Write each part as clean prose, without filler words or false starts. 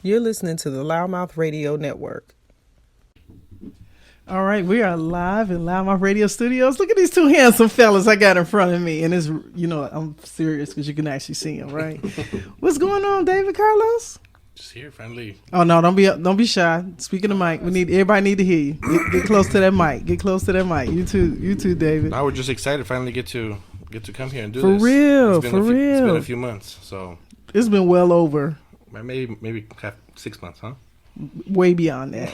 You're listening to the LouddMouth Radio Network. All right, we are live in LouddMouth Radio Studios. Look at these two handsome fellas I got in front of me. And it's, I'm serious because you can actually see them, right? What's going on, David Carlos? Just here, friendly. Oh, no, don't be shy. Speaking of mic, everybody need to hear you. Get close to that mic. Get close to that mic. You too, David. Now we're just excited to finally get to come here and do this. For real. It's been a few months, so. It's been well over. Maybe 6 months, huh? Way beyond that.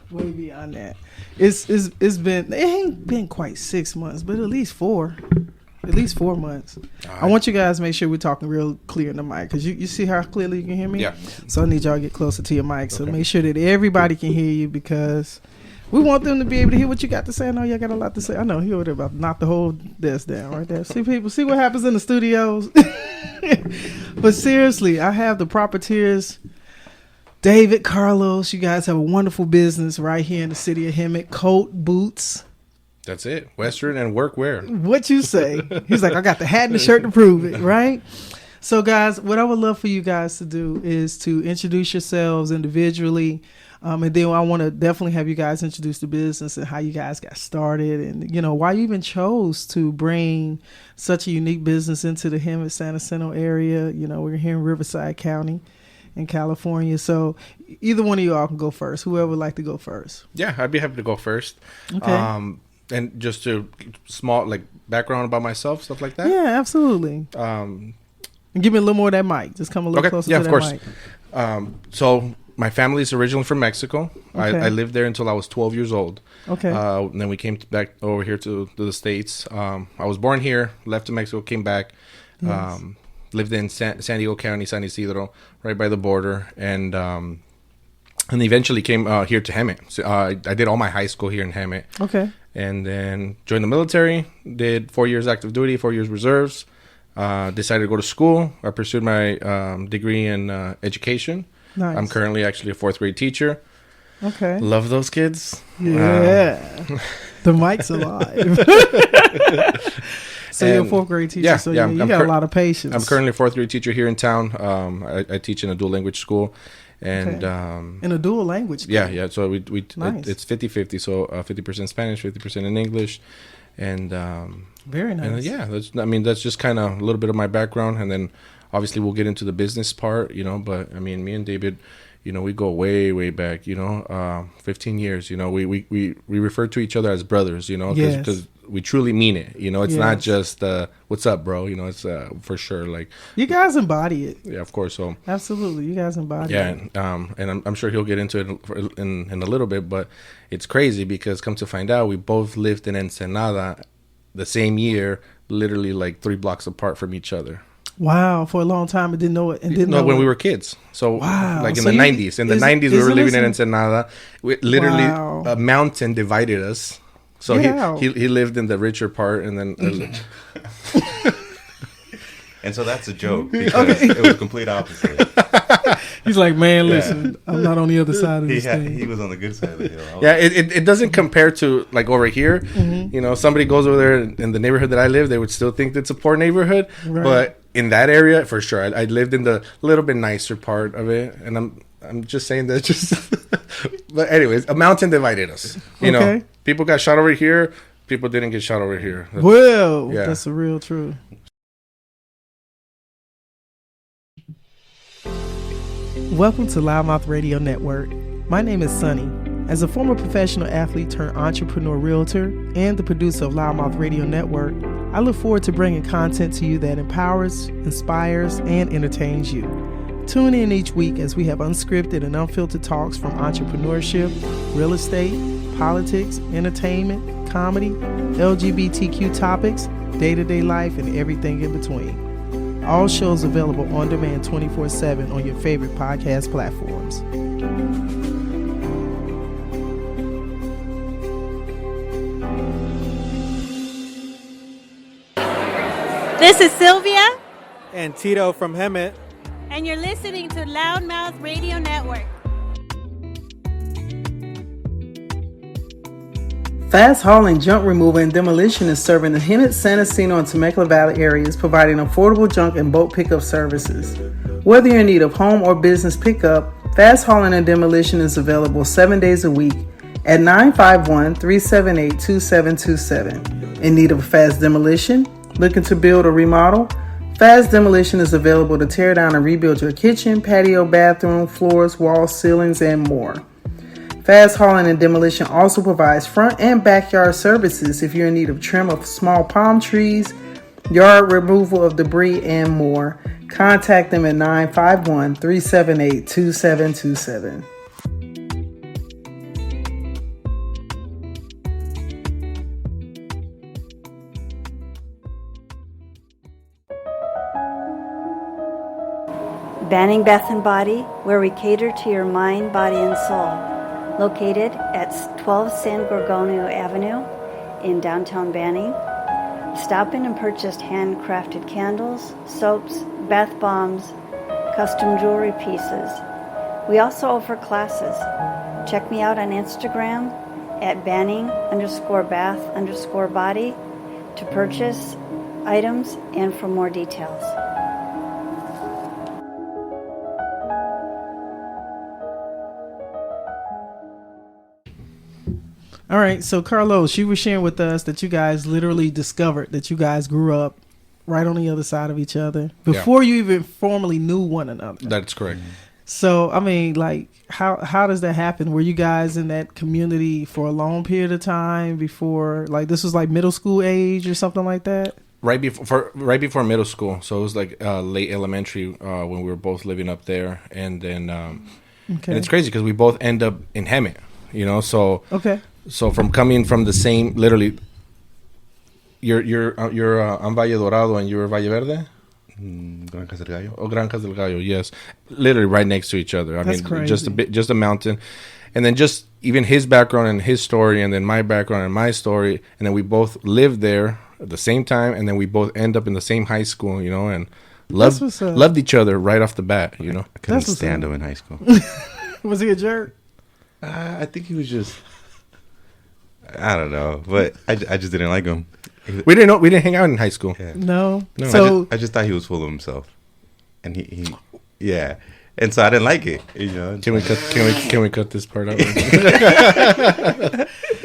Way beyond that. It ain't been quite 6 months, but at least 4 months. Right. I want you guys to make sure we're talking real clear in the mic, because you see how clearly you can hear me? Yeah. So I need y'all to get closer to your mic. So make sure that everybody can hear you, because we want them to be able to hear what you got to say. I know y'all got a lot to say. I know he over there about to knock the whole desk down right there. See what happens in the studios. But seriously, I have the propertiers, David, Carlos. You guys have a wonderful business right here in the city of Hemet. Colt Boots. That's it. Western and workwear. What you say? He's like, I got the hat and the shirt to prove it, right? So, guys, what I would love for you guys to do is to introduce yourselves individually. And then I want to definitely have you guys introduce the business and how you guys got started and, why you even chose to bring such a unique business into the Hemet San Jacinto area. We're here in Riverside County in California. So either one of you all can go first. Whoever would like to go first. Yeah, I'd be happy to go first. Okay. And just a small background about myself, stuff like that. Yeah, absolutely. And give me a little more of that mic. Just come a little closer to that mic. Yeah, of course. So my family is originally from Mexico. Okay. I lived there until I was 12 years old. Okay. And then we came back over here to the States. I was born here, left to Mexico, came back. Nice. Lived in San Diego County, San Isidro, right by the border, and eventually came here to Hemet. So, I did all my high school here in Hemet. Okay. And then joined the military, did 4 years active duty, 4 years reserves, decided to go to school. I pursued my degree in education. Nice. I'm currently actually a 4th grade teacher. Okay. Love those kids. Yeah. The mic's alive. So you're a 4th grade teacher, you got a lot of patience. I'm currently a 4th grade teacher here in town. I teach in a dual language school. And in a dual language school? Yeah. So we nice. It's 50-50. So 50% Spanish, 50% in English. And very nice. And that's just kind of a little bit of my background. And then obviously we'll get into the business part, but me and David, we go way, way back, 15 years, we refer to each other as brothers, because we truly mean it, it's not just, what's up, bro, it's for sure, like. You guys embody it. Yeah, of course, so. Absolutely, you guys embody it. Yeah, and I'm sure he'll get into it in a little bit, but it's crazy because come to find out, we both lived in Ensenada the same year, literally like 3 blocks apart from each other. Wow, for a long time I didn't know it. When we were kids. So like in the 90s. In the 90s we were living in Ensenada. Literally a mountain divided us. So he lived in the richer part and then and so that's a joke because it was complete opposite. He's like, man, listen, I'm not on the other side of this thing. He was on the good side of the hill. Yeah, it doesn't compare to like over here. Mm-hmm. Somebody goes over there in the neighborhood that I live, they would still think it's a poor neighborhood. Right. But in that area, for sure, I lived in the little bit nicer part of it, and I'm just saying that But anyways, a mountain divided us. People got shot over here, people didn't get shot over here. That's the real truth. Welcome to LouddMouth Radio Network. My name is Sunny. As a former professional athlete turned entrepreneur realtor and the producer of LouddMouth Radio Network, I look forward to bringing content to you that empowers, inspires, and entertains you. Tune in each week as we have unscripted and unfiltered talks from entrepreneurship, real estate, politics, entertainment, comedy, LGBTQ topics, day-to-day life, and everything in between. All shows available on demand 24/7 on your favorite podcast platforms. This is Sylvia and Tito from Hemet, and you're listening to LouddMouth Radio Network. Fast hauling, junk removal, and demolition is serving the Hemet, San Jacinto, and Temecula Valley areas, providing affordable junk and boat pickup services. Whether you're in need of home or business pickup, fast hauling and demolition is available 7 days a week at 951-378-2727. In need of a fast demolition? Looking to build or remodel? Fast demolition is available to tear down and rebuild your kitchen, patio, bathroom, floors, walls, ceilings, and more. Fast hauling and demolition also provides front and backyard services if you're in need of trim of small palm trees, yard removal of debris, and more. Contact them at 951-378-2727. Banning Bath and Body, where we cater to your mind, body, and soul. Located at 12 San Gorgonio Avenue in downtown Banning. Stop in and purchase handcrafted candles, soaps, bath bombs, custom jewelry pieces. We also offer classes. Check me out on Instagram at banning_bath_body to purchase items and for more details. All right, so Carlos, you were sharing with us that you guys literally discovered that you guys grew up right on the other side of each other before you even formally knew one another. That's correct. So, I mean, like, how does that happen? Were you guys in that community for a long period of time before, like, this was like middle school age or something like that? Right before middle school. So it was like late elementary when we were both living up there. And then and it's crazy because we both end up in Hemet, you know, so... Okay. So from coming from the same, literally, you're on Valle Dorado and you're Valle Verde? Granjas del Gallo. Oh, Granjas del Gallo, yes. Literally right next to each other. That's crazy. Just a mountain. And then just even his background and his story and then my background and my story. And then we both lived there at the same time. And then we both end up in the same high school, you know, and loved each other right off the bat, you know. I couldn't stand him in high school. Was he a jerk? I think he was just... I don't know, but I just didn't like him. We didn't hang out in high school. Yeah. No. So I just thought he was full of himself, and he and so I didn't like it. You know. Can we cut this part out?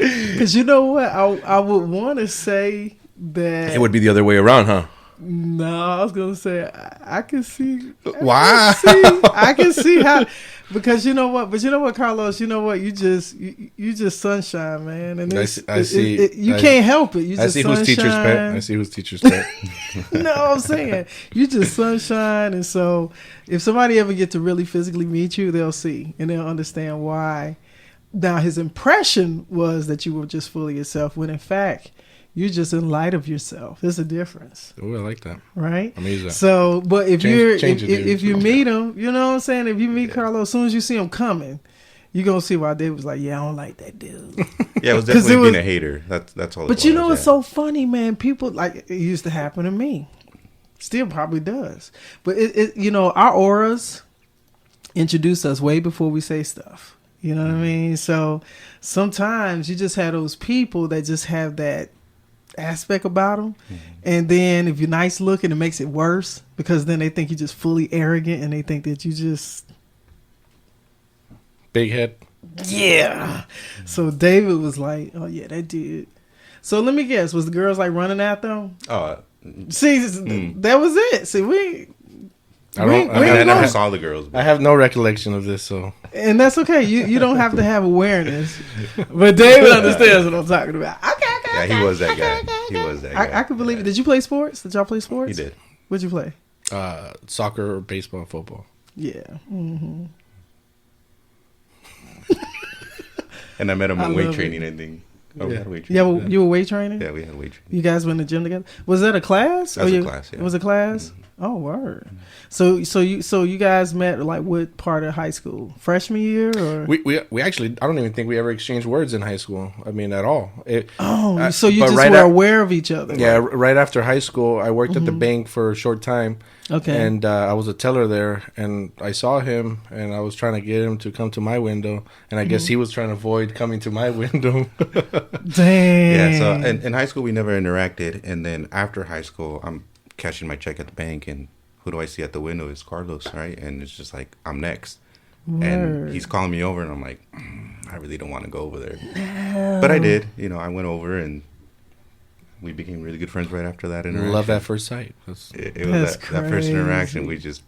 Because you know what, I would want to say that it would be the other way around, huh? No, I was gonna say I can see. Wow. I can see how. Because you know what, Carlos, you know what, you just sunshine, man, and I see. You can't help it. You just see sunshine. Who's teacher's pet. I see who's teacher's pet. No, I'm saying you just sunshine, and so if somebody ever get to really physically meet you, they'll see and they'll understand why. Now, his impression was that you were just fully yourself, when in fact you're just in light of yourself. There's a difference. Oh, I like that. Right? I'm using that. So, but if if you meet him, you know what I'm saying? If you meet Carlos, as soon as you see him coming, you're going to see why David was like, yeah, I don't like that dude. Yeah, it was definitely being a hater. That's all. But you know what's so funny, man? People, like, it used to happen to me. Still probably does. But, you know, our auras introduce us way before we say stuff. You know what I mean? So sometimes you just have those people that just have that aspect about them, and then if you're nice looking, it makes it worse because then they think you're just fully arrogant and they think that you just big head. Yeah. So David was like, oh yeah, that dude. So let me guess, was the girls like running after him? See, that was it. See, I never saw the girls. I have no recollection of this, so. And that's okay. You don't have to have awareness. But David understands what I'm talking about. Okay. Yeah, he was that guy. I could believe it. Did you play sports? Did y'all play sports? He did. What'd you play? Soccer, baseball, football. Yeah. Mm-hmm. And I met him in weight training, I think. Oh, we had weight training. Yeah, you were weight training? Yeah, we had weight training. You guys went to the gym together? Was that a class? That was a class, yeah. It was a class? Mm-hmm. Oh, word. So you guys met like what part of high school? Freshman year or? We actually, I don't even think we ever exchanged words in high school. I mean, at all. So you just were aware of each other. Yeah, right after high school, I worked at the bank for a short time. Okay. And I was a teller there, and I saw him, and I was trying to get him to come to my window, and I guess he was trying to avoid coming to my window. Dang. Yeah, so in high school, we never interacted, and then after high school, I'm cashing my check at the bank, and who do I see at the window? It's Carlos, right? And it's just like, I'm next. Word. And he's calling me over, and I'm like, I really don't want to go over there. But I did. You know, I went over, and we became really good friends right after that interaction. Love at first sight. It was that first interaction. We just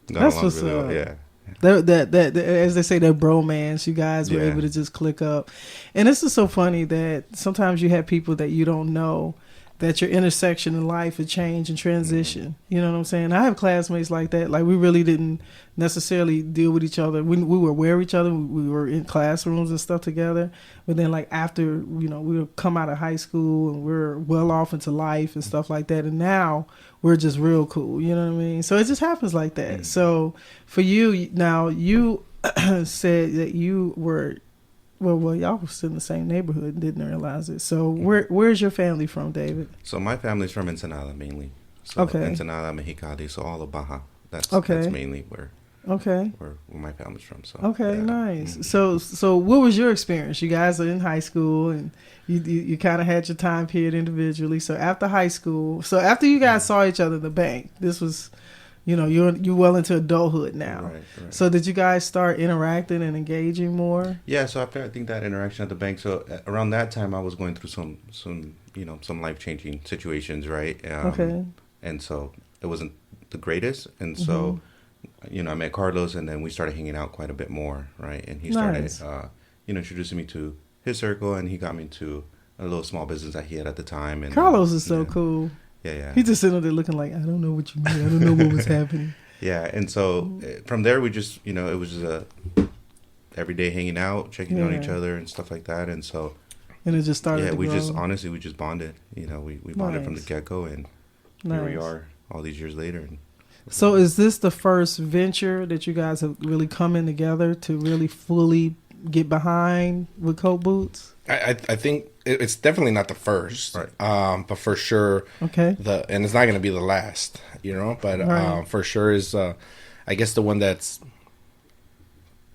got along really well. Yeah. That as they say, that bromance, you guys were able to just click up. And this is so funny that sometimes you have people that you don't know, that your intersection in life would change and transition. You know what I'm saying? I have classmates like that. Like, we really didn't necessarily deal with each other. We were aware of each other. We were in classrooms and stuff together. But then, like, after, you know, we would come out of high school and we're well off into life and stuff like that. And now we're just real cool. You know what I mean? So it just happens like that. So for you, now, you said that you were... Well, y'all were still in the same neighborhood and didn't realize it. So where's your family from, David? So my family's from Ensenada mainly. So Ensenada, Mexicali, so all of Baja. That's mainly where my family's from. So nice. So what was your experience? You guys are in high school and you kind of had your time period individually. So after high school, after you guys saw each other in the bank, this was... You know, you're well into adulthood now. Right. So did you guys start interacting and engaging more? Yeah, so after I think that interaction at the bank, so around that time I was going through some life-changing situations, right? And so it wasn't the greatest. And so, you know, I met Carlos, and then we started hanging out quite a bit more, right? And he started, introducing me to his circle, and he got me to a little small business that he had at the time. And Carlos is so cool. Yeah. He's just sitting there looking like, I don't know what you mean. I don't know what was happening. Yeah, and so from there we just, you know, it was just a everyday hanging out, checking on each other and stuff like that. And so... And it just started to we grow. we just bonded. You know, we bonded from the get-go, and here we are all these years later. And so is this the first venture that you guys have really come in together to really fully get behind with Colt Boots? I think it's definitely not the first, right. But for sure, and it's not going to be the last, you know. But for sure is, I guess, the one that's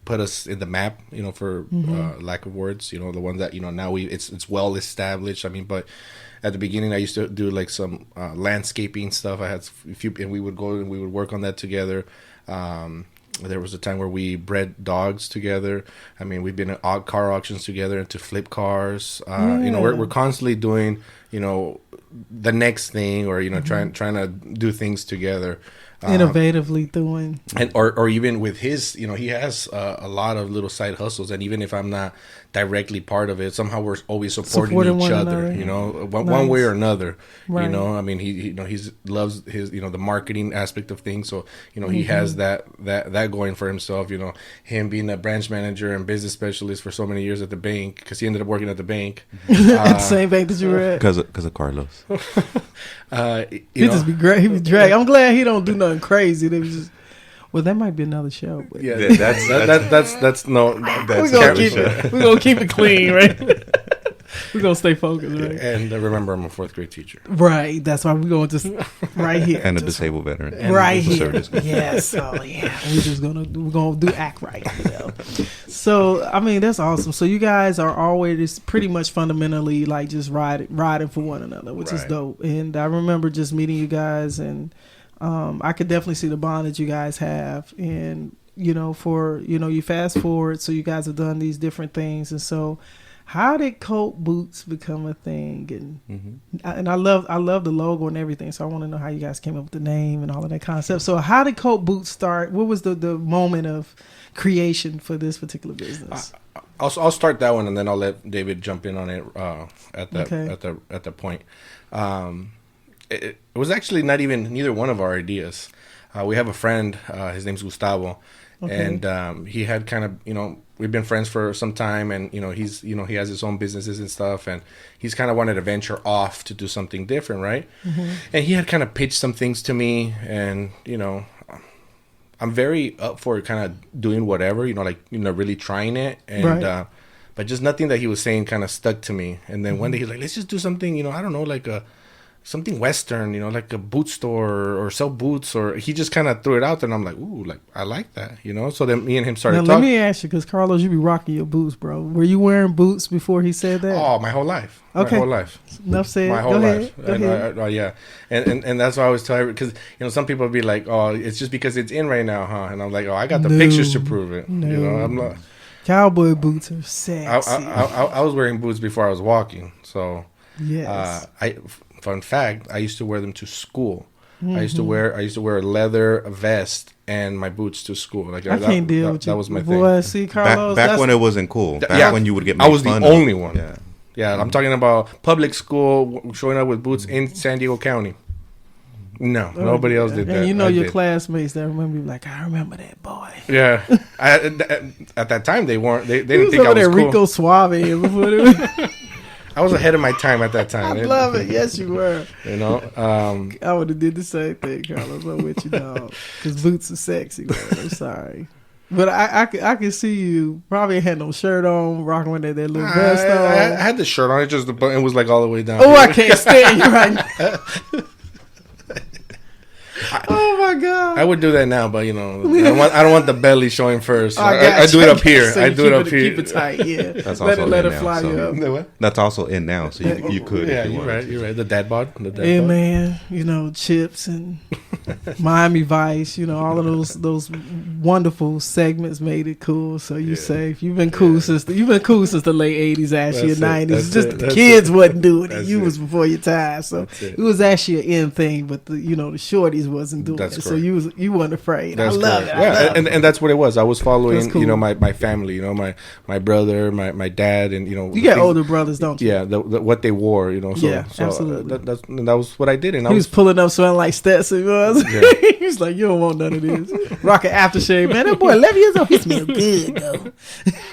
put us in the map, you know, for lack of words, you know, the one that, you know, now it's well established. I mean, but at the beginning, I used to do like some landscaping stuff. I had a few, and we would go and we would work on that together. There was a time where we bred dogs together. I mean, we've been at car auctions together and to flip cars. You know, we're constantly doing, you know, the next thing, or, you know, trying to do things together. Innovatively doing. And or even with his, you know, he has a lot of little side hustles, and even if I'm not directly part of it, somehow we're always supporting each other, you know, one way or another. You know, I mean, he you know, he loves his, you know, the marketing aspect of things, so, you know, he has that going for himself, you know, him being a branch manager and business specialist for so many years at the bank, because he ended up working at the bank. At the same bank that you were at? Because of Carlos. He'd just be great. He'd be drag. I'm glad he don't do nothing crazy. They was just... Well, that might be another show. But yeah, that's no. We're gonna keep it clean, right? We're gonna stay focused, right? And remember, I'm a 4th grade teacher. Right. That's why we're going just right here, and a disabled veteran, right here. Yes. So yeah, we're gonna do act right. You know? So I mean, that's awesome. So you guys are always pretty much fundamentally like just riding for one another, which is dope. And I remember just meeting you guys, and I could definitely see the bond that you guys have. And you know, you fast forward, so you guys have done these different things, and so. How did Colt Boots become a thing? And I love the logo and everything. So I want to know how you guys came up with the name and all of that concept. So how did Colt Boots start? What was the moment of creation for this particular business? I'll start that one, and then I'll let David jump in on it at that point. It was actually not even neither one of our ideas. We have a friend. His name's Gustavo. And he had kind of, you know, we've been friends for some time, and, you know, he has his own businesses and stuff, and he's kind of wanted to venture off to do something different, right? And he had kind of pitched some things to me, and, you know, I'm very up for kind of doing whatever, you know, like, you know, really trying it. And, but just nothing that he was saying kind of stuck to me. And then one day he's like, let's just do something, you know, I don't know, like something Western, you know, like a boot store or sell boots, or he just kind of threw it out there, and I'm like, ooh, like I like that, you know. So then me and him started now, talking. Let me ask you, because Carlos, you be rocking your boots, bro. Were you wearing boots before he said that? Oh, my whole life. Okay. My whole life. Enough said. My whole life. Go ahead. Yeah. And that's why I always tell everybody, because, you know, some people be like, oh, it's just because it's in right now, huh? And I'm like, oh, I got the pictures to prove it. No. You know, I'm not. Cowboy boots are sexy. I was wearing boots before I was walking. So, yes. Fun fact, I used to wear them to school. I used to wear a leather vest and my boots to school. Like I can't deal with you. That was my Boy, thing. See, Carlos, back when it wasn't cool. Back when you would get made I was the fun only of. one. Yeah, I'm talking about public school, showing up with boots in San Diego County. No, nobody else did that. And you know I your did. classmates that remember you like, I remember that boy. Yeah, at that time they weren't. They He didn't was think I over was there cool. Rico Suave. Before they I was ahead of my time at that time. I love it. Yes, you were. You know, I would have did the same thing, Carlos. I'm with you, dog. Because boots are sexy, man. I'm sorry. But I can see you probably had no shirt on, rocking with that little vest on. I had the shirt on. It just the button was like all the way down. Oh, here. I can't stand you right now. Oh my god! I would do that now, but you know, I don't want the belly showing first. I I do it up here. So I do it up here. Keep it tight, yeah. That's let also it in now, fly so- you up. The what? That's also in now, so you could. Yeah, if you you're wanted right. to. You're right. The dad bod. Yeah, man. You know, chips and Miami Vice. You know, all of those wonderful segments made it cool. So you safe. You've been cool since the late '80s, actually, That's it. '90s. That's Just it. the That's kids it. wasn't doing it. That's You it. was before your time, so That's it. it was actually an end thing. But the shorties wasn't doing That's it. So correct. you weren't afraid. That's I love correct. it. I love it. And that's what it was. I was following, That's cool. you know, my family, you know, my brother, my dad, and you know, You the got things- older brothers, don't you? Yeah, what they wore, you know. So, Yeah, so absolutely. that was what I did, and I He was pulling up smelling like Stetson. Was. Yeah. He was like, you don't want none of this. Rocking aftershave, man. That boy 11 years old. He smell good though.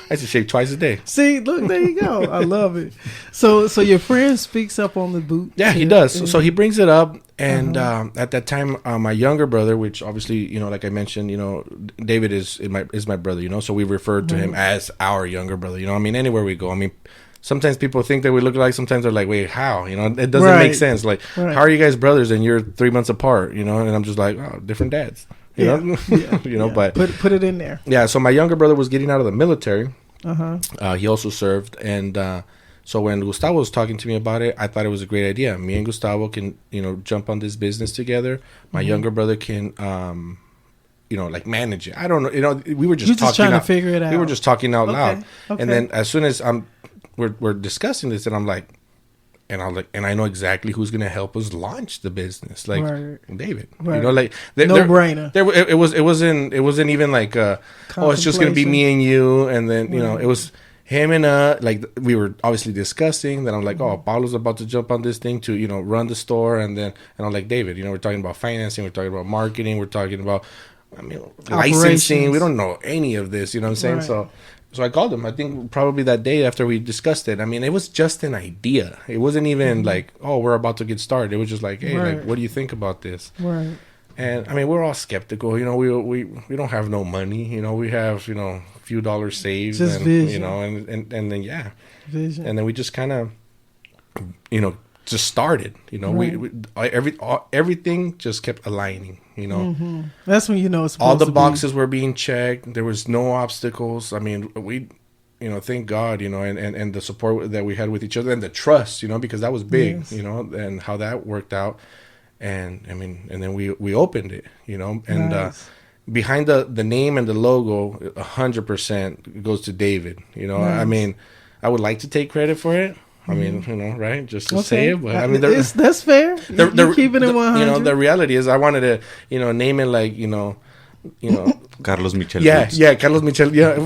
I used to shave twice a day. See, look, there you go. I love it. So your friend speaks up on the boot. Yeah, he does. So he brings it up, and at that time, my younger brother, which obviously, you know, like I mentioned, you know, David is my brother, you know, so we referred to him as our younger brother. You know, I mean, anywhere we go, I mean, sometimes people think that we look alike. Sometimes they're like, wait, how? You know, it doesn't make sense. Like, how are you guys brothers and you're 3 months apart? You know, and I'm just like, oh, different dads. You know, you know, but put it in there. yeah. So my younger brother was getting out of the military. Uh-huh. He also served, and so when Gustavo was talking to me about it, I thought it was a great idea. Me and Gustavo can, you know, jump on this business together. My younger brother can, you know, like manage it. I don't know. You know, we were just You're just trying to out, figure it We were out. just talking out loud, Okay. and then as soon as we're discussing this, and I'm like, and I know exactly who's gonna help us launch the business, like Right. David. Right. You know, like No-brainer. It wasn't even like oh, it's just gonna be me and you, and then you know it was him and like we were obviously discussing. Then I'm like, oh, Paulo's about to jump on this thing to, you know, run the store, and I'm like, David, you know, we're talking about financing, we're talking about marketing, we're talking about, I mean, licensing. We don't know any of this, you know what I'm saying? Right. So I called him. I think probably that day after we discussed it. I mean, it was just an idea. It wasn't even like, oh, we're about to get started. It was just like, hey, like, what do you think about this? Right. And I mean, we're all skeptical. You know, we don't have no money. You know, we have, you know, a few dollars saved, Just and vision. you know, and then Vision. and then we just kind of, you know, just started. You know, everything just kept aligning. You know, That's when you know it's all supposed the to be. boxes were being checked. There was no obstacles. I mean, you know, thank God, you know, and the support that we had with each other and the trust, you know, because that was big, Yes. you know, and how that worked out. And I mean, and then we opened it, you know, and Nice. behind the name and the logo, 100% goes to David. You know, I Nice. mean, I would like to take credit for it. I mean, you know, right? Just to Okay. say it, but I mean, that's fair. You're keeping it 100. you know, the reality is, I wanted to, you know, name it like, you know, Carlos Michel. yeah, Boots. yeah, Carlos Michel, yeah.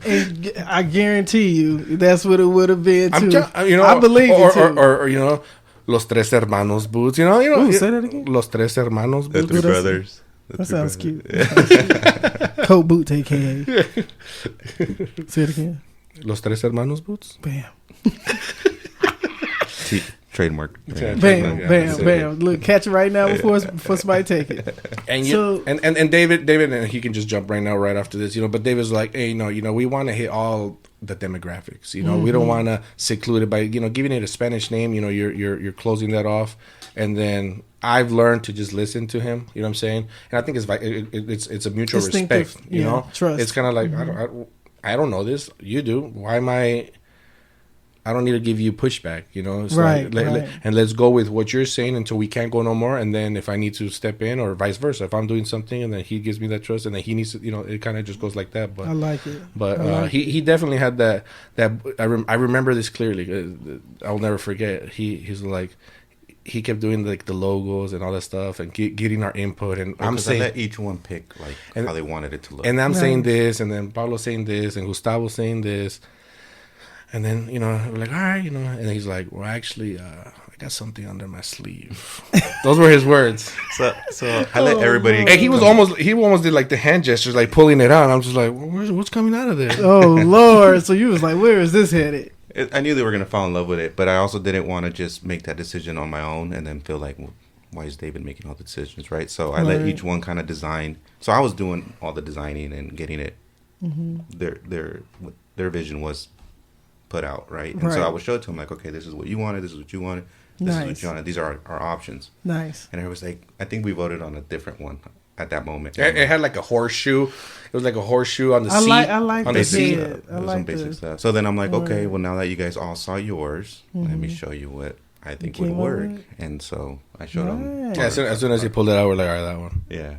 And I guarantee you, that's what it would have been too. You know, I believe or, it too. or you know, Los Tres Hermanos Boots. You know, Ooh, say that again. Los Tres Hermanos The Boots. three that's- brothers. The That three sounds brothers. cute. Colt Boots, aka. Say it again. Los Tres Hermanos Boots. Bam. Trademark. Yeah, Bam. Look, catch it right now before somebody take it. And and David, and he can just jump right after this, But David's like, hey, we want to hit all the demographics. We don't want to seclude it by giving it a Spanish name. You're closing that off, and then I've learned to just listen to him. You know what I'm saying? And I think it's a mutual respect. Trust. It's kind of like I don't know this. You do. Why am I? I don't need to give you pushback, It's right. And let's go with what you're saying until we can't go no more. And then if I need to step in, or vice versa, if I'm doing something and then he gives me that trust, and then he needs to, it kind of just goes like that. But I like it. But he definitely had that. I remember this clearly. I'll never forget. He's like, he kept doing like the logos and all that stuff and getting our input. And I'm saying, I let each one pick how they wanted it to look. And I'm saying this, and then Pablo saying this, and Gustavo saying this. And then, we're like, all right, and he's like, well, actually, I got something under my sleeve. Those were his words. So I let everybody. And he almost did like the hand gestures, like pulling it out. I'm just like, well, what's coming out of there? Oh, Lord. So you was like, where is this headed? I knew they were going to fall in love with it, but I also didn't want to just make that decision on my own and then feel like, well, why is David making all the decisions, right? So I let each one kind of design. So I was doing all the designing and getting it. Their vision was put out, right? And so I would show it to him like, okay, this is what you wanted, this is what you wanted, this is what you wanted, these are our options. Nice. And I was like, I think we voted on a different one at that moment. It had like a horseshoe. It was like a horseshoe on the seat. I like on the the seat. I like some basic stuff. So then I'm like, okay, well, now that you guys all saw yours, let me show you what I think would work. And so I showed them. Yeah, as soon as he pulled it out, we're like, all right, that one. Yeah.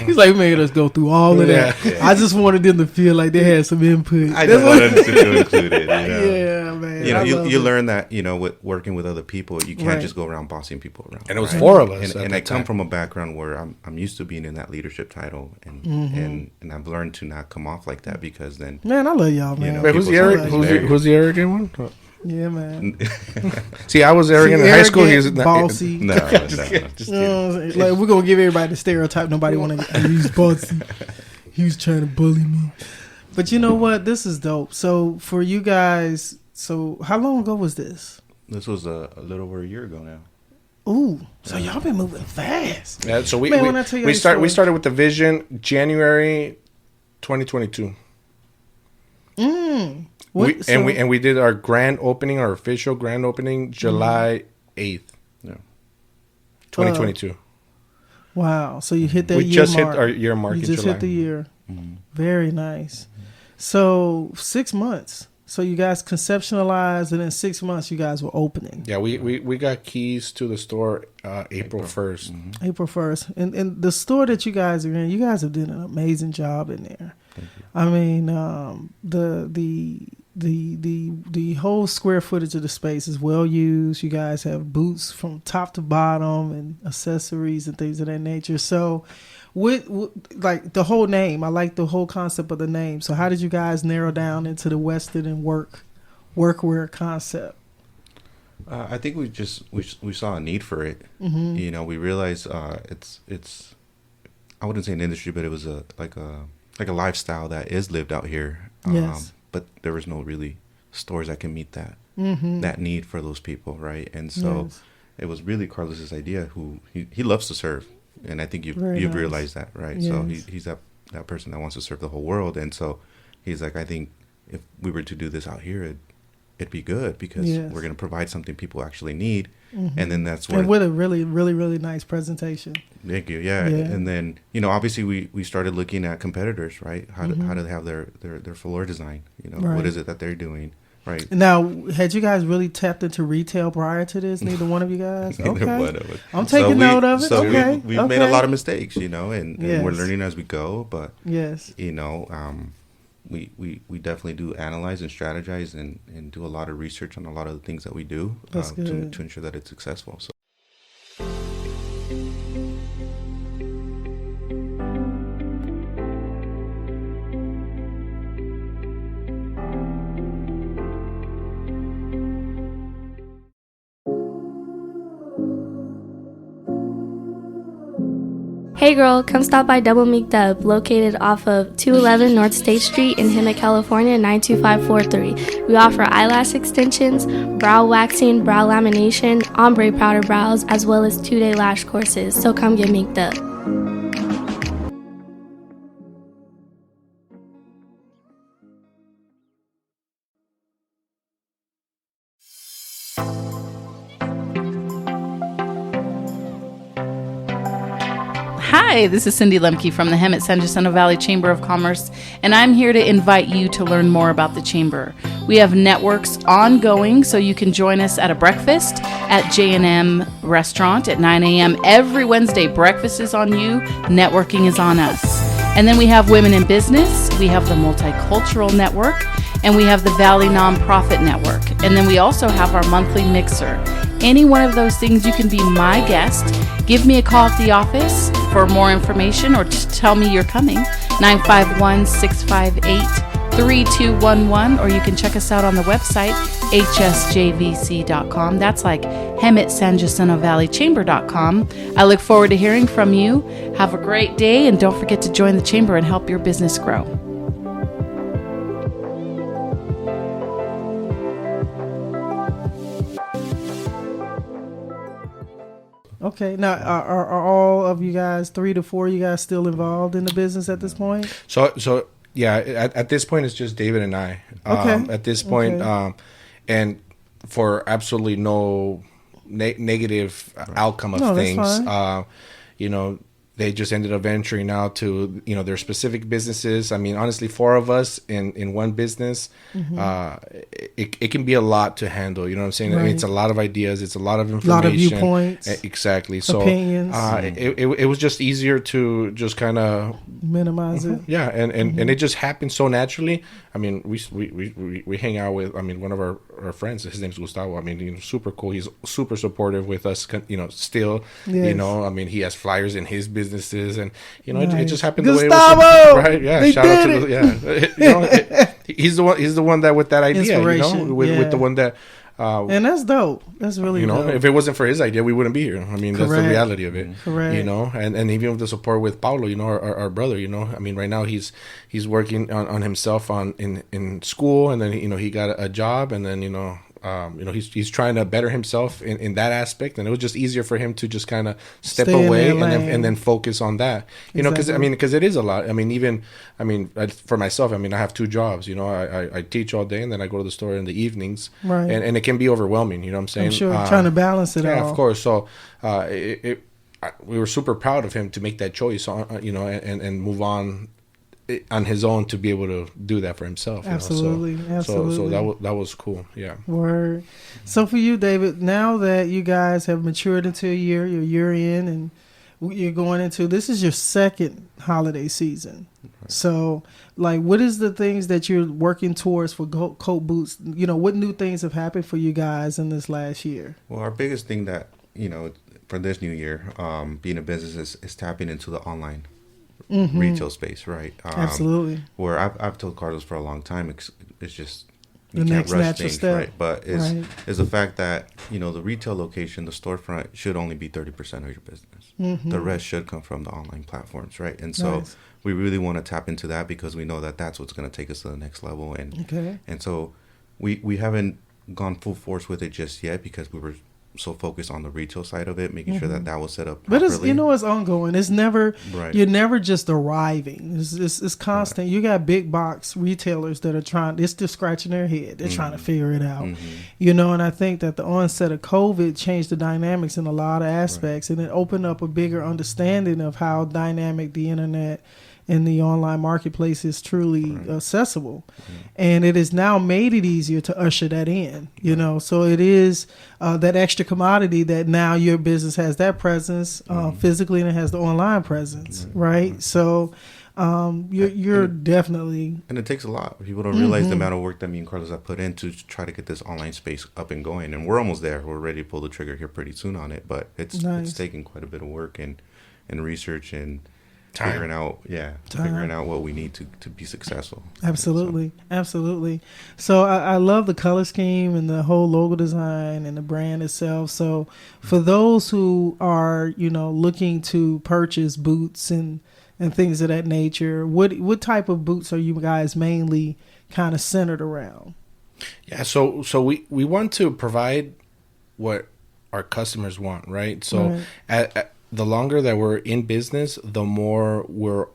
He's like, made us go through all of that. Yeah. I just wanted them to feel like they had some input. I just wanted them to include it. Yeah, man. You learn that, with working with other people, you can't just go around bossing people around. And it was 4 of us. And I come from a background where I'm used to being in that leadership title, and I've learned to not come off like that, because then. Man, I love y'all, man. Wait, who's the arrogant one? Yeah, man. See, I was arrogant in high school. He was bossy. No. Just kidding. Like, we're gonna give everybody the stereotype. Nobody want to use bossy. He was trying to bully me. But you know what? This is dope. So for you guys, how long ago was this? This was a little over a year ago now. Ooh, so y'all been moving fast. Yeah. So we started with the vision January 2022. We did our grand opening, our official grand opening, July 8th. Yeah. 2022. Wow. So you hit that we year just mark. hit our year mark in July. You just hit the year. Very nice. So 6 months. So you guys conceptualized, and in 6 months you guys were opening. Yeah, we got keys to the store April 1st. April 1st. And the store that you guys are in, you guys have done an amazing job in there. I mean, the whole square footage of the space is well used. You guys have boots from top to bottom and accessories and things of that nature. So, with like the whole name, I like the whole concept of the name. So, how did you guys narrow down into the Western and workwear concept? I think we saw a need for it. We realized it's I wouldn't say an industry, but it was a lifestyle that is lived out here. Yes. But there was no really stores that can meet that that need for those people, right? And so it was really Carlos's idea. Who he loves to serve, and I think you've realized that, right? Yes. So he's that person that wants to serve the whole world, and so he's like, I think if we were to do this out here, it'd be good, because we're going to provide something people actually need. And then that's where, and with a really, really, really nice presentation. Thank you. Yeah. And then, obviously we started looking at competitors, right? How do they have their floor design? What is it that they're doing? Right. Now, had you guys really tapped into retail prior to this? Neither one of you guys? Neither okay. one of us. I'm taking note of it. So okay. we've made a lot of mistakes, and we're learning as we go. But, we definitely do analyze and strategize and do a lot of research on a lot of the things that we do to ensure that it's successful. So. Hey girl, come stop by Double Meek Dub, located off of 211 North State Street in Hemet, California, 92543. We offer eyelash extensions, brow waxing, brow lamination, ombre powder brows, as well as 2-day lash courses, so come get meeked up. Hi, this is Cindy Lemke from the Hemet San Jacinto Valley Chamber of Commerce, and I'm here to invite you to learn more about the Chamber. We have networks ongoing, so you can join us at a breakfast at J&M Restaurant at 9 a.m. every Wednesday. Breakfast is on you, networking is on us. And then we have Women in Business, we have the Multicultural Network, and we have the Valley Nonprofit Network. And then we also have our monthly mixer. Any one of those things, you can be my guest. Give me a call at the office for more information or tell me you're coming. 951-658-3211, or you can check us out on the website, hsjvc.com. That's like Hemet San Jacinto Valley Chamber.com. I look forward to hearing from you. Have a great day, and don't forget to join the Chamber and help your business grow. Okay. Now, are all of you guys, 3 to 4, you guys still involved in the business at this point? So yeah, at this point, it's just David and I. Okay. At this point, and for absolutely no negative outcome of things, you know, they just ended up venturing out to, you know, their specific businesses. I mean, honestly, 4 of us in one business, it can be a lot to handle. You know what I'm saying? Right. I mean, it's a lot of ideas. It's a lot of information. A lot of viewpoints. Exactly. So opinions. It was just easier to just kind of minimize it. Yeah, and it just happened so naturally. I mean, we hang out with, I mean, one of our friends, his name's Gustavo. I mean, you know, super cool. He's super supportive with us, you know, still. Yes. You know, I mean, he has flyers in his businesses, and you know, it just happened Gustavo! The way it was, right? Yeah, they shout out to it. you know, he's the one that with that idea, you know, with the one that and that's dope. That's really, you know, dope. If it wasn't for his idea, we wouldn't be here. I mean, that's the reality of it. Correct. You know, and even with the support with Paulo, you know, our brother, you know, I mean, right now he's working on himself in school, and then, you know, he got a job, and then, you know, he's trying to better himself in that aspect, and it was just easier for him to just kind of step away and then focus on that, you know, because it is a lot. I mean, for myself, I mean, I have 2 jobs, you know, I teach all day, and then I go to the store in the evenings, right? And it can be overwhelming, you know what I'm saying? I'm sure, trying to balance it all. Yeah, of course. So we were super proud of him to make that choice, you know, and move on his own to be able to do that for himself. Absolutely, you know? absolutely. So that was cool. Yeah. Word. So for you, David, now that you guys have matured into you're a year in, and you're going into, this is your second holiday season. Right. So, like, what is the things that you're working towards for Colt Boots? You know, what new things have happened for you guys in this last year? Well, our biggest thing that, you know, for this new year, being a business is tapping into the online retail space, right? Absolutely. Where I've told Carlos for a long time, it's just you can't rush things, step. Right? But is the fact that, you know, the retail location, the storefront, should only be 30% of your business. The rest should come from the online platforms, right? And so we really want to tap into that, because we know that that's what's going to take us to the next level. And so we haven't gone full force with it just yet, because we were so focused on the retail side of it, making sure that was set up properly. But it's, you know, it's ongoing. It's never, you're never just arriving. It's constant. Right. You got big box retailers that are it's just scratching their head. They're trying to figure it out. You know, and I think that the onset of COVID changed the dynamics in a lot of aspects, and it opened up a bigger understanding of how dynamic the internet and the online marketplace is truly accessible. And it has now made it easier to usher that in, you know. So it is that extra commodity that now your business has that presence physically, and it has the online presence, right? So you're definitely... And it takes a lot. People don't realize the amount of work that me and Carlos have put in to try to get this online space up and going. And we're almost there. We're ready to pull the trigger here pretty soon on it. But it's taking quite a bit of work and research and figuring out what we need to be successful. Absolutely. So I love the color scheme and the whole logo design and the brand itself. So for those who are, looking to purchase boots and things of that nature, what type of boots are you guys mainly kind of centered around? Yeah, so we want to provide what our customers want, right? So at the longer that we're in business, the more we're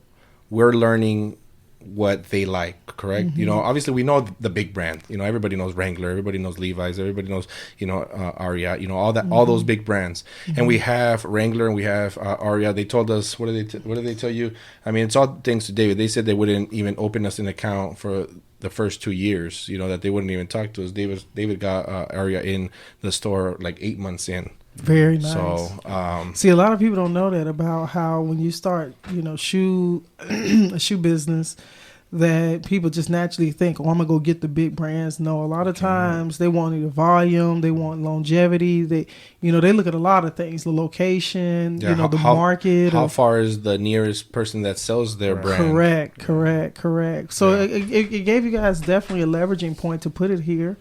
learning what they like, correct? Obviously we know the big brand. Everybody knows Wrangler, everybody knows Levi's, everybody knows Aria, all those big brands. And we have Wrangler and we have Aria. They told us, what did they tell you? I mean, it's all thanks to David. They said they wouldn't even open us an account for the first 2 years, that they wouldn't even talk to us. David got Aria in the store like 8 months in. Very nice. So, see, a lot of people don't know that about how when you start, a shoe business, that people just naturally think, I'm gonna go get the big brands. No, a lot of times they want either volume, they want longevity. They look at a lot of things, the location, the market. How far is the nearest person that sells their brand? Correct. So it gave you guys definitely a leveraging point to put it here,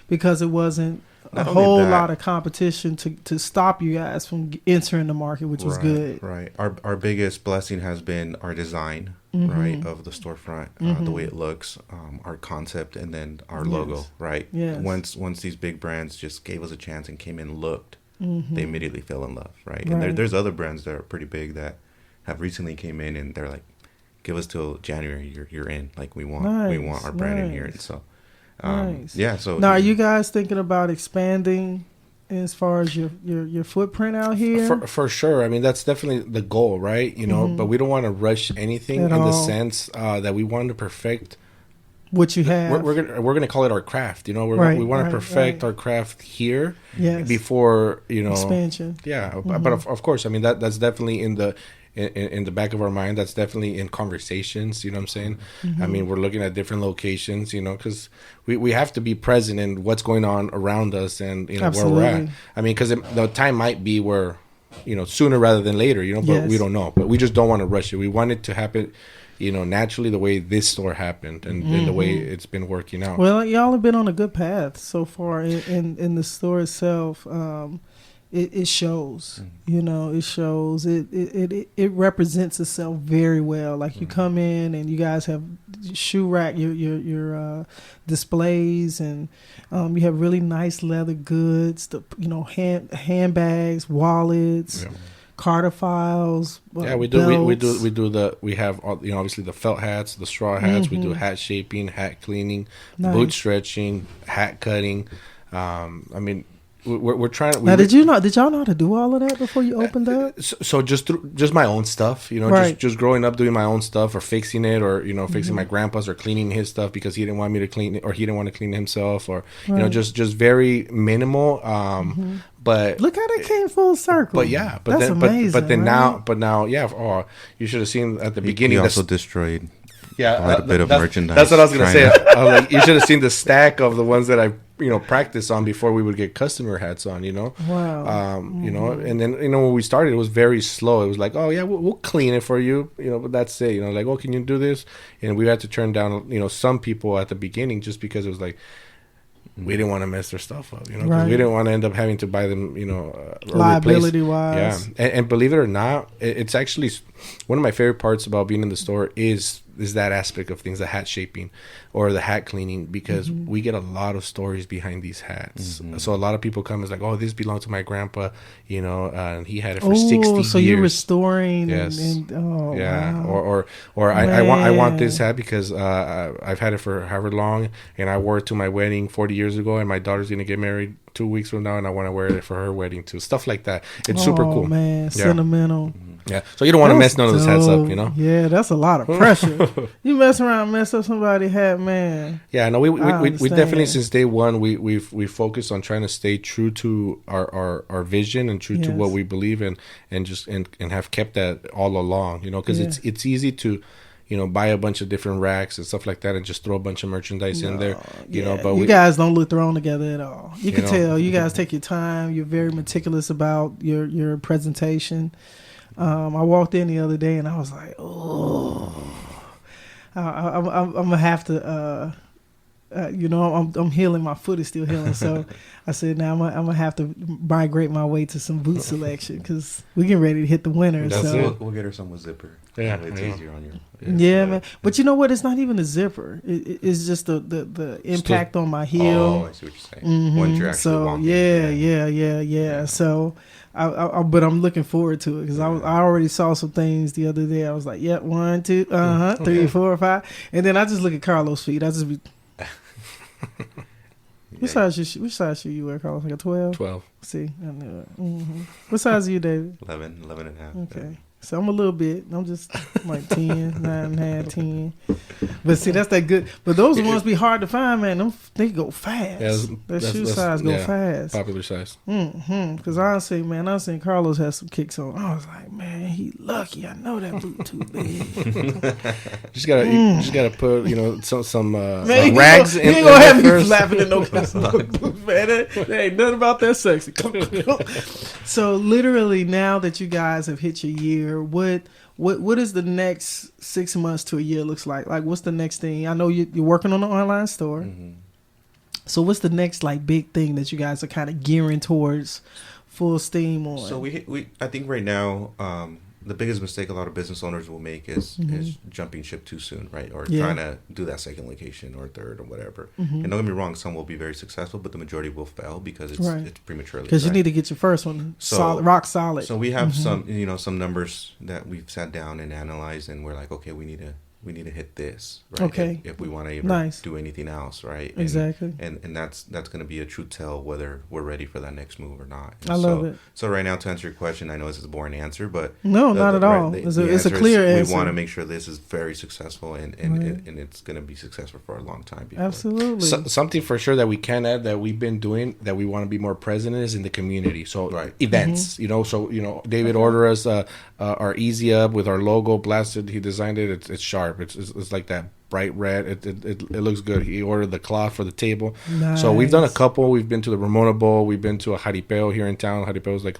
because it wasn't a whole lot of competition to stop you guys from entering the market, which was good. Right. Our biggest blessing has been our design, right, of the storefront, the way it looks, our concept, and then our logo, right? Yes. Once these big brands just gave us a chance and came in, looked, they immediately fell in love, right? And there's other brands that are pretty big that have recently came in, and they're like, give us till January, you're in. Like we want our brand in here, and so. Nice. So now, are you guys thinking about expanding as far as your footprint out here? For sure. I mean, that's definitely the goal, right? But we don't want to rush anything in the sense that we want to perfect what you have. We're gonna call it our craft. We want to perfect our craft here before expansion. Yeah, but of course, I mean that's definitely in the back of our mind. That's definitely in conversations. You know what I'm saying? I mean, we're looking at different locations. Because we have to be present in what's going on around us and where we're at. I mean, because the time might be where sooner rather than later. But we don't know. But we just don't want to rush it. We want it to happen. Naturally, the way this store happened and the way it's been working out. Well, y'all have been on a good path so far in the store itself. It shows, it shows. It represents itself very well. Like you come in and you guys have shoe rack, your displays, and you have really nice leather goods. Handbags, wallets. Yeah. Carter files. We do. We have obviously the felt hats, the straw hats. We do hat shaping, hat cleaning, boot stretching, hat cutting. I mean, we're trying to. Now, did y'all know how to do all of that before you opened up? So just my own stuff, just growing up doing my own stuff or fixing it or fixing my grandpa's or cleaning his stuff because he didn't want me to clean it or he didn't want to clean it himself or just very minimal. But look how that came full circle. But yeah, that's amazing. But now, yeah. Oh, you should have seen at the beginning. He also destroyed. Yeah, a bit of merchandise. That's what I was gonna say. I was like, you should have seen the stack of the ones that I practiced on before we would get customer hats on. Wow. And then when we started, it was very slow. It was like, oh yeah, we'll clean it for you. But that's it. Like, oh, can you do this? And we had to turn down some people at the beginning just because it was like. We didn't want to mess their stuff up, because we didn't want to end up having to buy them, liability wise. Yeah, and believe it or not, it's actually one of my favorite parts about being in the store is that aspect of things, the hat shaping or the hat cleaning, because we get a lot of stories behind these hats. So a lot of people come and like, oh, this belonged to my grandpa, and he had it for 60 years. So you're restoring. Yes. Wow. Or I want this hat because I've had it for however long, and I wore it to my wedding 40 years ago, and my daughter's going to get married 2 weeks from now, and I want to wear it for her wedding too. Stuff like that. It's super cool. Oh, man. Sentimental. Yeah, so you don't want to mess none of those hats up, Yeah, that's a lot of pressure. You mess around and mess up somebody's hat, man. Yeah, no, we definitely since day one we focused on trying to stay true to our vision and true to what we believe in, and have kept that all along, because it's easy to buy a bunch of different racks and stuff like that and just throw a bunch of merchandise in there, but you guys don't look thrown together at all. You can tell you guys take your time. You're very meticulous about your presentation. I walked in the other day and I was like, oh, I'm gonna have to. I'm healing. My foot is still healing. So I said, now I'm gonna have to migrate my way to some boot selection because we getting ready to hit the winter. We'll get her some with zipper. Yeah, it's easier on you. Yeah, man. But you know what? It's not even a zipper. It's just the impact on my heel. Oh, I see what you're saying. Once you're actually walking. Yeah. So, but I'm looking forward to it because I already saw some things the other day. I was like, yep, 1, 2, 3, 4, 5, and then I just look at Carlos' feet. I just be. Which size shoe you wear, Carlos? Like a 12? 12. See, I knew it. Mm-hmm. What size are you, David? 11 and a half. Okay. Yeah. So I'm a little bit. I'm just like 10, 9 and a half, 10. But see, that's that good. But those ones be hard to find, man. They go fast. Yeah, that shoe size go fast. Popular size. Because honestly, man, I seen Carlos have some kicks on. I was like, man, he lucky. I know that boot too big. You just gotta put some man, rags. You ain't gonna have me flapping in no kind of boots, man. There ain't nothing about that sexy. So literally, now that you guys have hit your year, what is the next 6 months to a year looks like? Like, what's the next thing? I know you're working on an online store. Mm-hmm. So what's the next like big thing that you guys are kind of gearing towards full steam on? So I think right now, the biggest mistake a lot of business owners will make is jumping ship too soon, right? Or trying to do that second location or third or whatever. Mm-hmm. And don't get me wrong, some will be very successful, but the majority will fail because it's prematurely. Because you need to get your first one rock solid. So we have some numbers that we've sat down and analyzed, and we're like, okay, we need to hit this, right? Okay. If we want to do anything else, right? And, exactly. And that's going to be a true tell whether we're ready for that next move or not. And I love it. So right now, to answer your question, I know this is a boring answer, but no, not at all. It's a clear answer. We want to make sure this is very successful and it's going to be successful for a long time. Absolutely. Something for sure that we can add that we've been doing that we want to be more present in is in the community. So events, David ordered us our Easy Up with our logo blasted. He designed it. It's sharp. It's like that bright red. It looks good. He ordered the cloth for the table. Nice. So we've done a couple. We've been to the Ramona Bowl. We've been to a jaripeo here in town. Jaripeo is like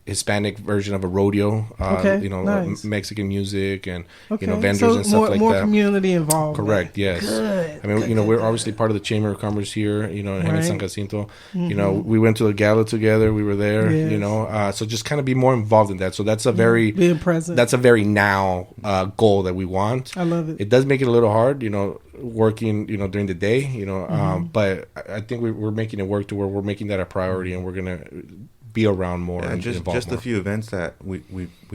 Hispanic version of a rodeo. Nice. Mexican music and vendors and stuff like that. More community involved. Correct. Yes. Good. I mean, we're obviously part of the Chamber of Commerce here. In Hemet San Jacinto. Mm-hmm. We went to the gala together. We were there. Yes. So just kind of be more involved in that. So that's a very being present. That's a very now goal that we want. I love it. It does make it a little hard. Working during the day. But I think we're making it work to where we're making that a priority, and we're gonna be around more. And just more. A few events that we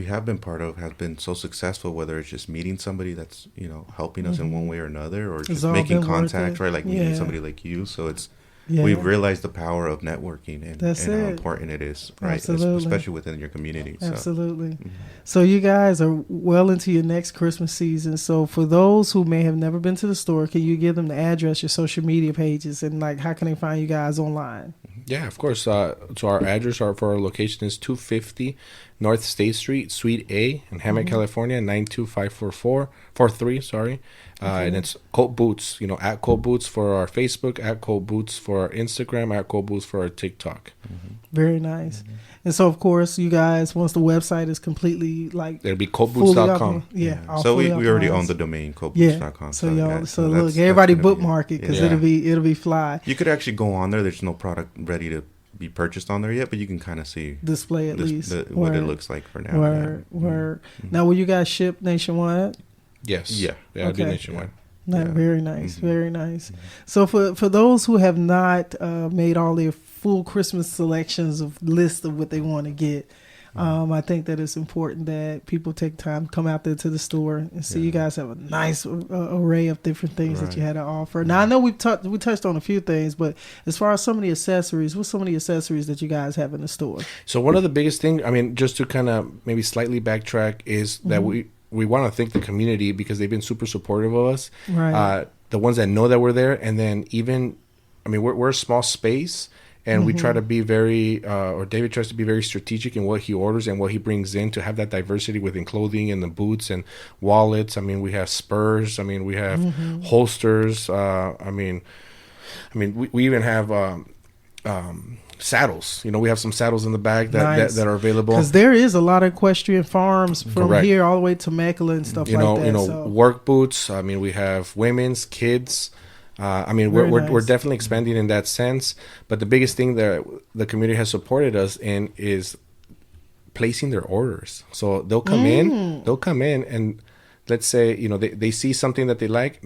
have been part of have been so successful, whether it's just meeting somebody that's helping us in one way or another, or just making contact, right? Like meeting somebody like you. So it's we've realized the power of networking and how important it is, right? Especially within your community. Absolutely. So you guys are well into your next Christmas season. So for those who may have never been to the store, can you give them the address, your social media pages, and like how can they find you guys online? Yeah, of course. So our address for our location is 250 North State Street, Suite A in Hemet, California, 92543. Sorry. And it's Colt Boots, at Colt Boots for our Facebook, at Colt Boots for our Instagram, at Colt Boots for our TikTok. Very nice. And so, of course, you guys, once the website is completely it'll be coltboots.com. So we already own the domain, coltboots.com. So look, everybody bookmark it because it'll be fly. You could actually go on there. There's no product ready to be purchased on there yet, but you can kind of see display at least what it looks like for now. Word. Now, will you guys ship nationwide? Yes. Yeah. I'll do nationwide. Very nice. Very nice. So for those who have not made all their full Christmas selections of lists of what they want to get, I think that it's important that people take time to come out there to the store and see you guys have a nice array of different things that you had to offer. Now, I know we touched on a few things, but as far as some of the accessories, what's some of the accessories that you guys have in the store? So one of the biggest things, just to kind of maybe slightly backtrack, is that we want to thank the community because they've been super supportive of us. Right. The ones that know that we're there, and then we're a small space. And we try to be very, or David tries to be very strategic in what he orders and what he brings in to have that diversity within clothing and the boots and wallets. We have spurs. We have holsters. We even have saddles. You know, we have some saddles in the back that are available. Because there is a lot of equestrian farms from Correct. here all the way to Temecula and stuff like that. You know, so. work boots. I mean, we have women's, kids. We're definitely expanding in that sense. But the biggest thing that the community has supported us in is placing their orders. So they'll come in, and let's say, you know, they see something that they like,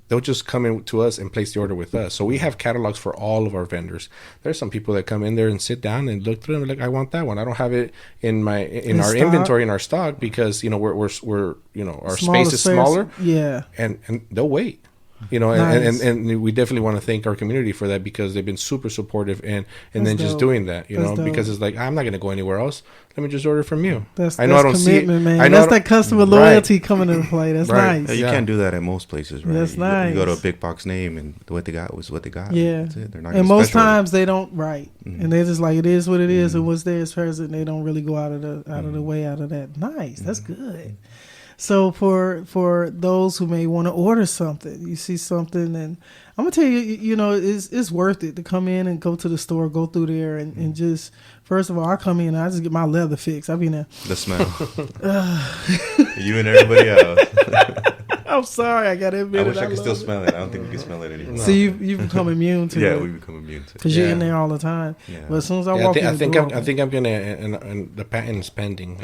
they'll just come in to us and place the order with us. So we have catalogs for all of our vendors. There's some people that come in there and sit down and look through them, like, I want that one. I don't have it in our stock? inventory, in our stock, because, you know, we're you know, our space is smaller. Yeah. And they'll wait. You know, Nice. and we definitely want to thank our community for that, because they've been super supportive and then That's just dope. doing that, you That's know, dope. because it's like, I'm not going to go anywhere else. Let me just order from you. That's I don't see it. commitment, man. I know That's that customer loyalty coming into play. That's Right. nice. Yeah, you can't do that at most places, right? That's You go to a nice. big box name, and what they got was what they got. Yeah. That's it. They're not And gonna most special order. times they don't and they're just like, it is what it is, and what's there is present. They don't really go out of the way out of that. Nice. That's good. So for those who may want to order something, you see something, and I'm gonna tell you, you know, it's worth it to come in and go to the store, go through there, and just, first of all, I come in and I just get my leather fixed. I be in there. The smell. You and everybody else. I'm sorry, I gotta admit I it. wish I could still love smell it. I don't think you can smell it anymore. So you become immune to it. Yeah, we become immune to it. Because you're in there all the time. Yeah. But as soon as I walk in the door, I think I'm gonna, and the patent is pending,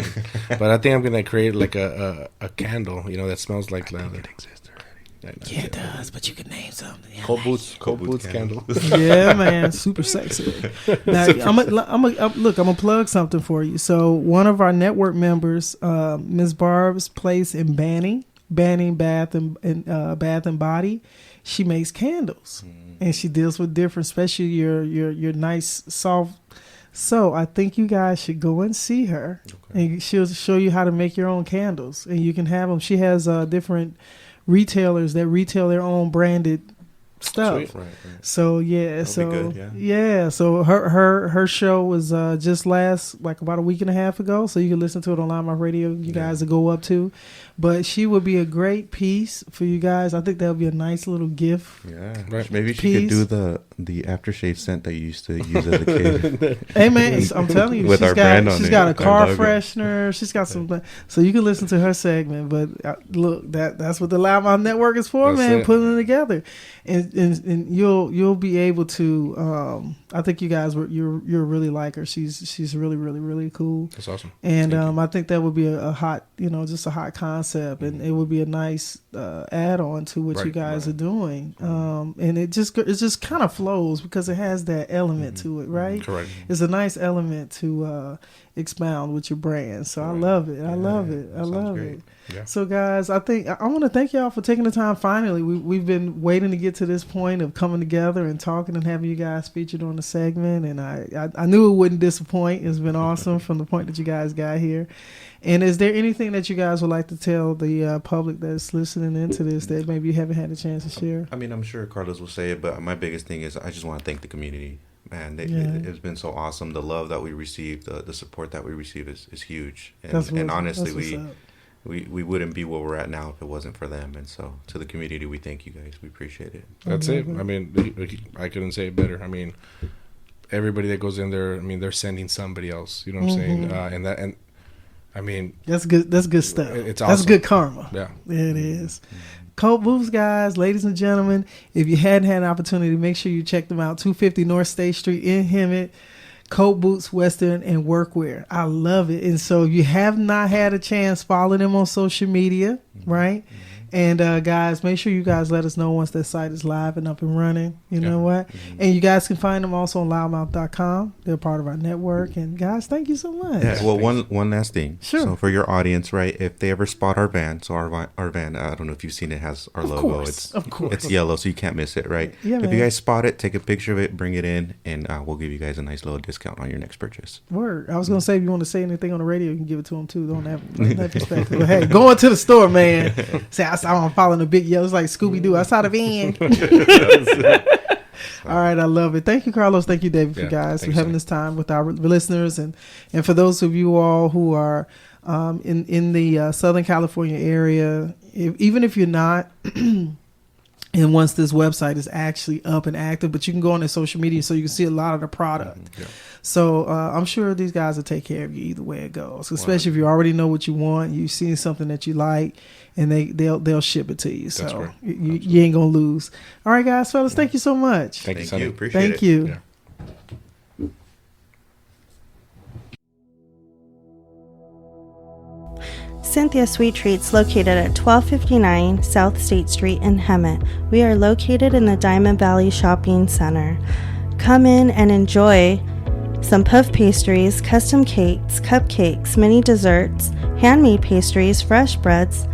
but I think I'm gonna create like a candle, you know, that smells like leather. It exists already. yeah, it does. But you can name something. Yeah, Colt Boots candle. yeah, man, super sexy. Now, I'm gonna plug something for you. So one of our network members, Ms. Barb's place in Banning Bath and Body, she makes candles, and she deals with different, especially your nice soft. So I think you guys should go and see her, and she'll show you how to make your own candles, and you can have them. She has different retailers that retail their own branded stuff. Right. So yeah, That'll be good, yeah. So her show was just like about a week and a half ago. So you can listen to it on LouddMouth Radio. You guys will go up to, but she would be a great piece for you guys. I think that would be a nice little gift. Yeah, Right. maybe she could do the aftershave scent that you used to use as a kid. Hey man, I'm telling you, With our brand on she's it, got a our car logo. freshener. She's got some, so you can listen to her segment. But look, that's what the LouddMouth Network is for, That's man. it. Putting it together, and you'll be able to. I think you guys you'll really like her. She's really really really cool. That's awesome. And I think that would be a hot, just a hot concept, and it would be a nice add on to what you guys are doing. And it just kind of flows because it has that element to it, right? Correct. It's a nice element to expound with your brand. So I love it. I love it. I love it. Yeah. So guys, I think I want to thank y'all for taking the time. Finally, we've been waiting to get to this point of coming together and talking and having you guys featured on the segment. And I knew it wouldn't disappoint. It's been awesome from the point that you guys got here. And is there anything that you guys would like to tell the public that's listening into this that maybe you haven't had a chance to share? I mean, I'm sure Carlos will say it, but my biggest thing is I just want to thank the community. Man, it's been so awesome. The love that we receive, the support that we receive is huge. And honestly, we wouldn't be where we're at now if it wasn't for them. And so to the community, we thank you guys. We appreciate it. That's it. I mean, I couldn't say it better. I mean, everybody that goes in there, I mean, they're sending somebody else. You know what I'm saying? And I mean, that's good. That's good stuff. It's awesome. That's good karma. Yeah, it is. Colt Boots, guys, ladies and gentlemen, if you hadn't had an opportunity, make sure you check them out. 250 North State Street in Hemet. Colt Boots, Western, and Workwear. I love it. And so if you have not had a chance, follow them on social media, right? And guys, make sure you guys let us know once that site is live and up and running. You know what? And you guys can find them also on LouddMouth.com. They're part of our network. And guys, thank you so much. Yeah, well, one last thing. Sure. So for your audience, right, if they ever spot our van, so our van, I don't know if you've seen it, has our logo. Of course. It's yellow, so you can't miss it, right? Yeah, if man. you guys spot it, take a picture of it, bring it in, and we'll give you guys a nice little discount on your next purchase. Word. I was going to say, if you want to say anything on the radio, you can give it to them too. Don't have perspective. But hey, going to the store, man. Say, I saw him following the big yellow. It's like Scooby-Doo. I saw the van. All right. I love it. Thank you, Carlos. Thank you, David, for guys for having this time with our listeners. And for those of you all who are in the Southern California area, even if you're not, and And once this website is actually up and active, but you can go on their social media so you can see a lot of the product. Yeah. So I'm sure these guys will take care of you either way it goes, especially if you already know what you want, you've seen something that you like, and they'll ship it to you. That's So right. you ain't going to lose. All right, guys, fellas, thank you so much. Thank you, Sonny. Appreciate it. Thank you. Yeah. Cynthia Sweet Treats, located at 1259 South State Street in Hemet. We are located in the Diamond Valley Shopping Center. Come in and enjoy some puff pastries, custom cakes, cupcakes, mini desserts, handmade pastries, fresh breads,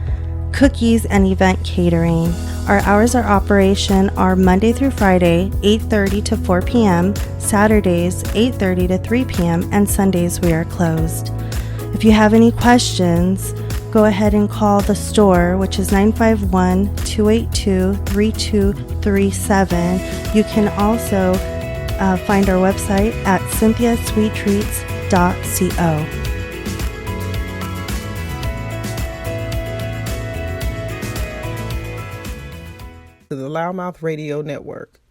cookies, and event catering. Our hours of operation are Monday through Friday, 8:30 to 4 p.m., Saturdays, 8:30 to 3 p.m., and Sundays we are closed. If you have any questions, go ahead and call the store, which is 951-282-3237. You can also find our website at cynthiasweettreats.co. To the LouddMouth Radio Network.